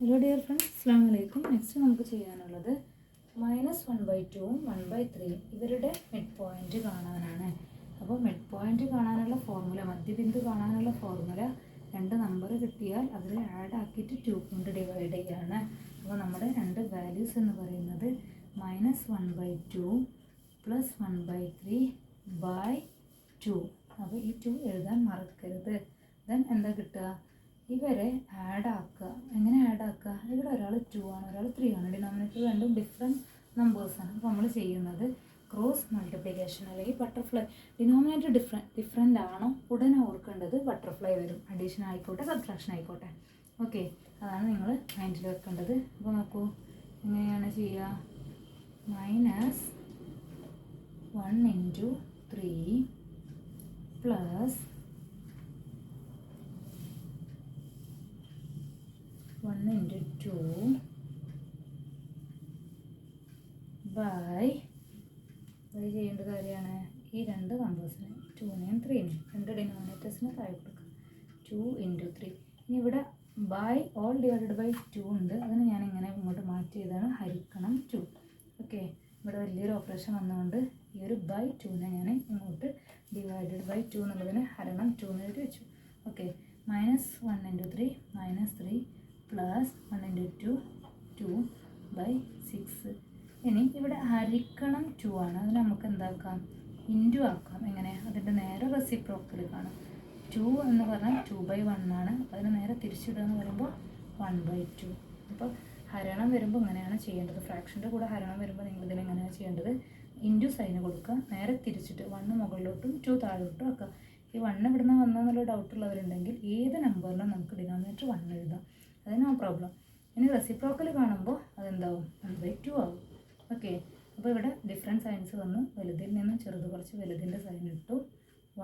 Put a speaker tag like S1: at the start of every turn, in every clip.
S1: Hello dear friends, അസ്സാം വലൈക്കും. Next നമുക്ക് ചെയ്യാനുള്ളത് -1/2 1/3 ഇവരുടെ മിഡ് പോയിന്റ് കാണാനാണ്. അപ്പോൾ മിഡ് പോയിന്റ് കാണാനുള്ള ഫോർമുല, മധ്യബിന്ദു കാണാനുള്ള ഫോർമുല, രണ്ട് നമ്പർ കിട്ടിയാൽ അതിൽ ആഡ് ആക്കിയിട്ട് 2 കൊണ്ട് ഡിവൈഡ് ചെയ്യാണ്. അപ്പോൾ നമ്മുടെ രണ്ട് വാല്യൂസ് എന്ന് പറയുന്നത് -1/2 + 1/3/2. അപ്പോൾ ഈ 2 എഴുതാൻ മറക്കരുത്. ദെൻ എന്താ കിട്ടുക? ഇവരെ ആഡ് ആക്കുക. എങ്ങനെ ആഡ് ആക്കുക? ഇവിടെ ഒരാൾ 2 ആണ്, ഒരാൾ 3 ആണ്. ഡിനോമിനേറ്റർ രണ്ടും ഡിഫറെൻറ്റ് നമ്പേഴ്സാണ്. അപ്പോൾ നമ്മൾ ചെയ്യുന്നത് ക്രോസ് മൾട്ടിപ്ലിക്കേഷൻ അല്ലെങ്കിൽ ബട്ടർഫ്ലൈ. ഡിനോമിനേറ്റർ ഡിഫറെൻ്റ് ആണോ ഉടനെ ഓർക്കേണ്ടത് ബട്ടർഫ്ലൈ വരും. അഡീഷൻ ആയിക്കോട്ടെ, സബ്ട്രാക്ഷൻ ആയിക്കോട്ടെ. ഓക്കെ, അതാണ് നിങ്ങൾ മൈൻഡിൽ വെക്കേണ്ടത്. അപ്പോൾ നോക്കൂ, എങ്ങനെയാണ് ചെയ്യുക? -1 × 3 + 1 × 2 ബൈ ചെയ്യേണ്ട കാര്യമാണ് ഈ രണ്ട് നമ്പേഴ്സിന്, 2നെയും 3നെയും, രണ്ട് ഡിനോമിനേറ്റേഴ്സിന് താഴെ കൊടുക്കുക. 2 × 3. ഇനി ഇവിടെ ബൈ ഓൾ ഡിവൈഡഡ് ബൈ 2 ഉണ്ട്. അതിന് ഞാൻ ഇങ്ങനെ ഇങ്ങോട്ട് മാറ്റി ചെയ്താണ് ഹരിക്കണം 2. ഓക്കെ, ഇവിടെ വലിയൊരു ഓപ്പറേഷൻ വന്നുകൊണ്ട് ഈ ഒരു ബൈ 2നെ ഞാൻ ഇങ്ങോട്ട് ഡിവൈഡഡ് ബൈ 2 എന്നുള്ളതിന് ഹരണം 2 എന്ന് എഴുതി വെച്ചു. ഓക്കെ, -1 × 3 -3 + 1 × 2 2/6. ഇനി ഇവിടെ ഹരിക്കണം 2 ആണ്. അതിന് നമുക്ക് എന്താക്കാം? ഇൻറ്റു ആക്കാം. എങ്ങനെ? അതിൻ്റെ നേരെ റെസിപ്രോക്കൽ കാണാം. 2 എന്ന് പറഞ്ഞാൽ 2/1 ആണ്. അതിന് നേരെ തിരിച്ചിടുക എന്ന് പറയുമ്പോൾ 1/2. അപ്പോൾ ഹരണം വരുമ്പോൾ ഇങ്ങനെയാണ് ചെയ്യേണ്ടത്. ഫ്രാക്ഷൻ്റെ കൂടെ ഹരണം വരുമ്പോൾ നിങ്ങൾ ഇതിനെങ്ങനെയാണ് ചെയ്യേണ്ടത്? ഇൻറ്റു സൈന് കൊടുക്കുക, നേരെ തിരിച്ചിട്ട് 1 മുകളിലോട്ടും 2 താഴോട്ടും ആക്കുക. ഈ 1 ഇവിടുന്ന് വന്നെന്നുള്ള ഡൗട്ടുള്ളവരുണ്ടെങ്കിൽ ഏത് നമ്പറിനും നമുക്ക് ഡിനോമിനേറ്റർ 1 എഴുതാം. അത് നോ പ്രോബ്ലം. ഇനി റെസിപ്രോക്കൽ കാണുമ്പോൾ അതെന്താവും? 1/2 ആവും. ഓക്കെ, അപ്പോൾ ഇവിടെ ഡിഫറെൻറ്റ് സൈൻസ് വന്നു. വലുതിൽ നിന്ന് ചെറുത് കുറച്ച് വലുതിൻ്റെ സൈൻ ഇട്ടു.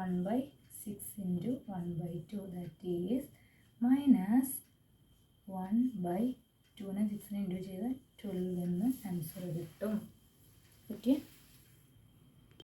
S1: 1/6 × 1/2 ദാറ്റ് ഈസ് -1/2നെ 6നെ ഇൻറ്റു ചെയ്താൽ 12 എന്ന് ആൻസർ കിട്ടും.